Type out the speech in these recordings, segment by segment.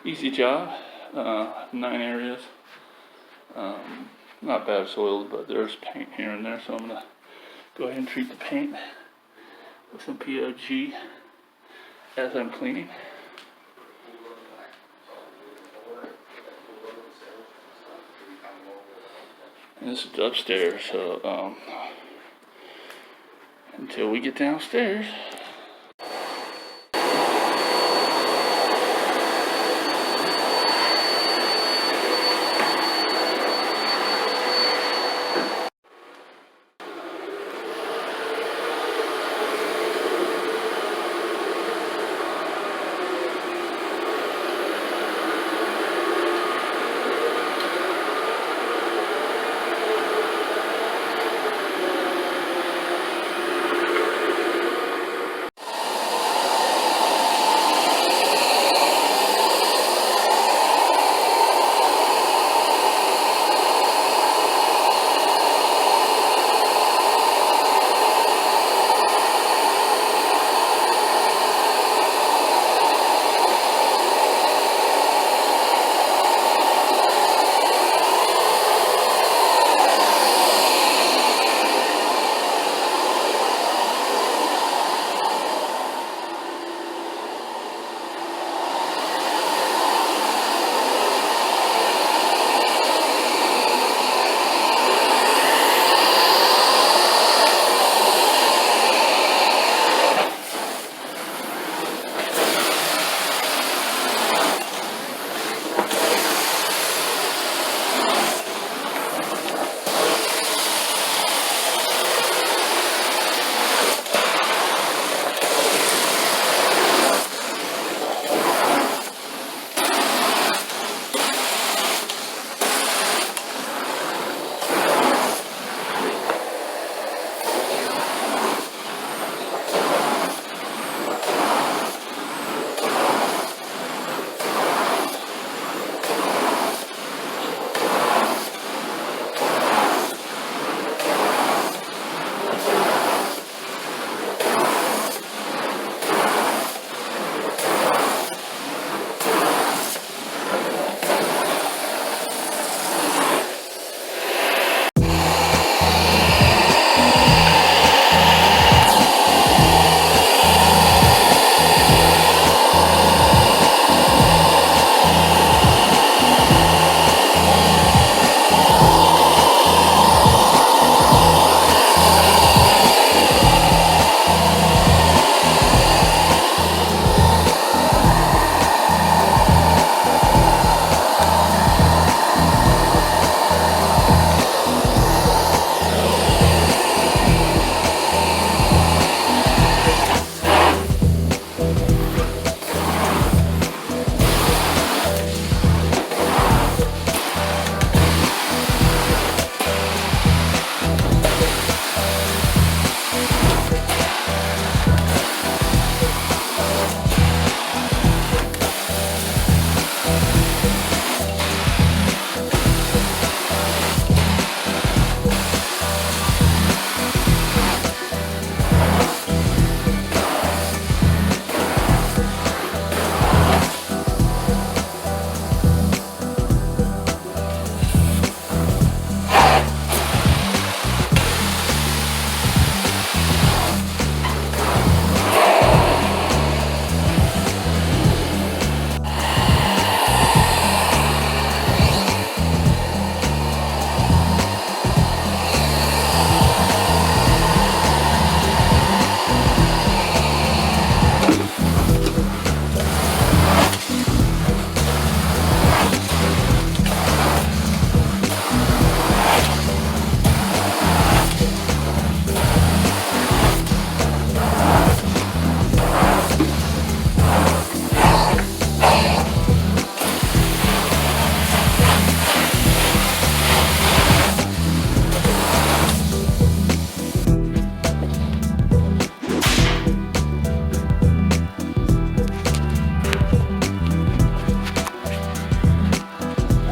Easy job. 9 areas. Not bad soiled, but there's paint here and there, so I'm gonna go ahead and treat the paint with some POG as I'm cleaning. And this is upstairs, so until we get downstairs.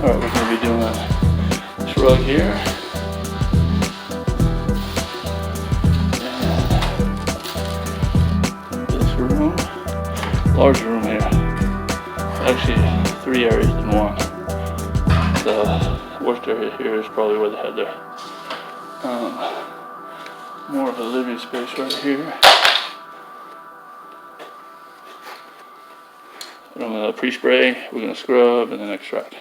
Alright, we're going to be doing this rug here. And this room, large room here. Actually, 3 areas in one. The worst area here is probably where they had their more of a living space right here. I'm gonna pre-spray, we're gonna scrub, and then extract.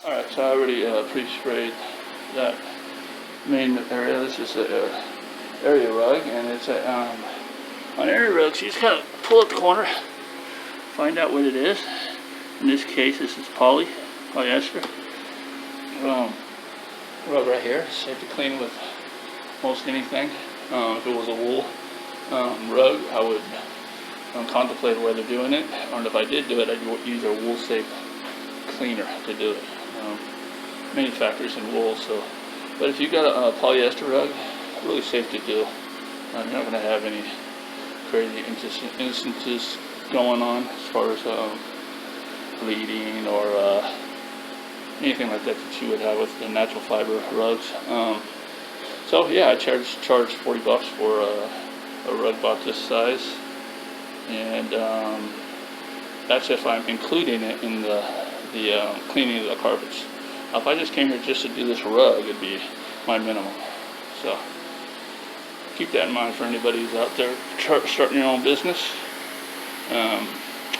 Alright, so I already pre-sprayed that main area. This is the area rug, and it's a, on area rugs, you just gotta pull up the corner, find out what it is. In this case, this is polyester. Rug right here, safe to clean with most anything. If it was a wool rug, I would contemplate whether doing it, or if I did do it, I'd use a wool safe cleaner to do it. Manufacturers in wool, so. But if you got a polyester rug, really safe to do. You're not going to have any crazy instances going on as far as bleeding or anything like that that you would have with the natural fiber rugs. So yeah, I charged $40 for a rug about this size, and that's if I'm including it in the cleaning of the carpets. Now, if I just came here just to do this rug, it'd be my minimum. So keep that in mind for anybody who's out there starting your own business.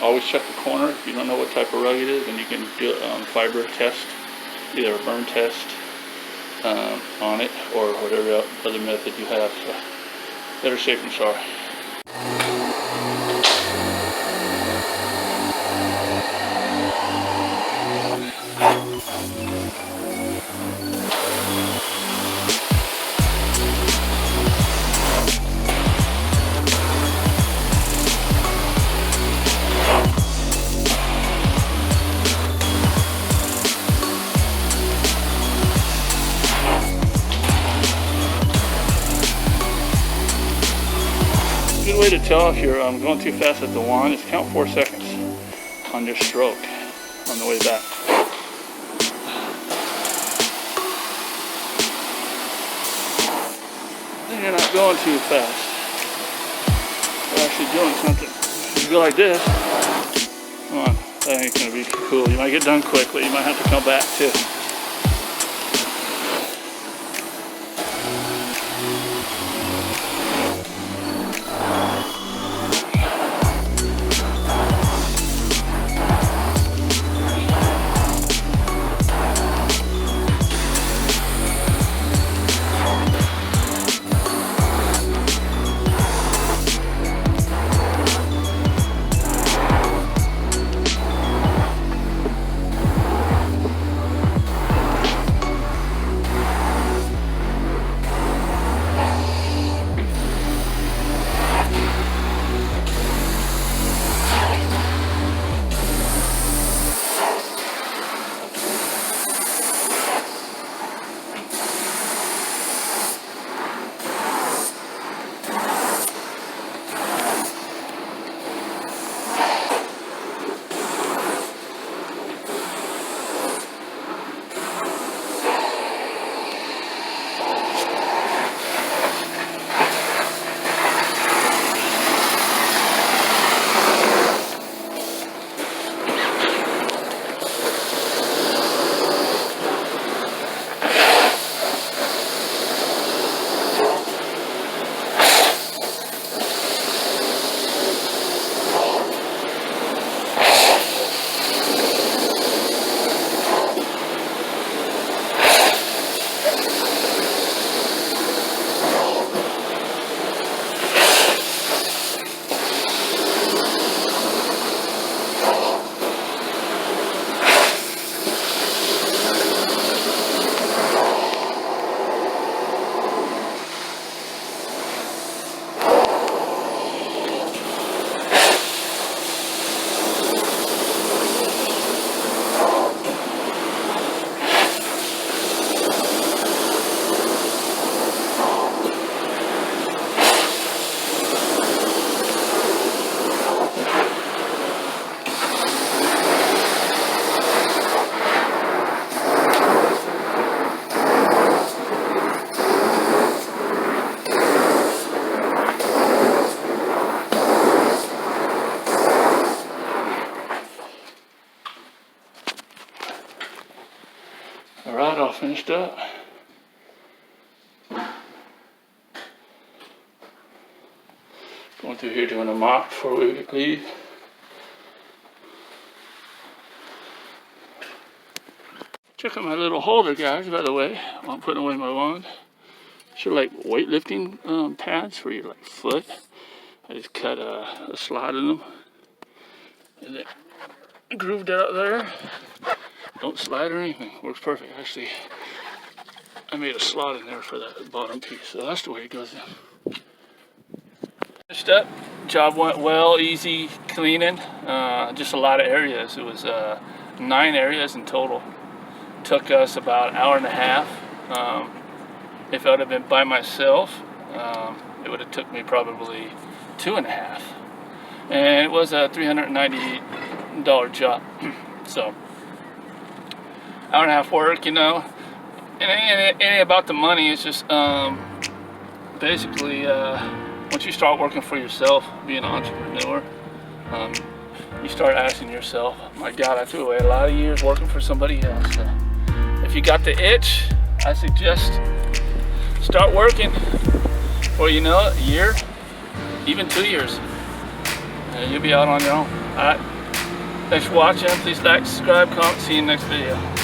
Always check the corner. If you don't know what type of rug it is, then you can do a fiber test, either a burn test on it, or whatever other method you have. So better safe than sorry. Good way to tell if you're going too fast at the wand is count 4 seconds on your stroke on the way back. Then you're not going too fast. You're actually doing something. If you go like this, come on, that ain't gonna be cool. You might get done quickly. You might have to come back too. Alright, all finished up. Going through here doing a mop before we leave. Check out my little holder, guys, by the way, while I'm putting away my lawn. These are like weightlifting pads for your like foot. I just cut a slot in them. And then grooved out there. Don't slide or anything. Works perfect. Actually, I made a slot in there for that bottom piece. So that's the way it goes in. Finished up. Job went well, easy cleaning. Just a lot of areas. It was 9 areas in total. Took us about an hour and a half. If I would have been by myself, it would have took me probably 2.5. And it was a $398 job. So, hour and a half work, you know. And it ain't about the money. It's just basically once you start working for yourself, being an entrepreneur, you start asking yourself, my God, I threw away a lot of years working for somebody else. So if you got the itch, I suggest start working for, you know, a year, even 2 years, and you'll be out on your own. All right, thanks for watching. Please like, subscribe, comment. See you in the next video.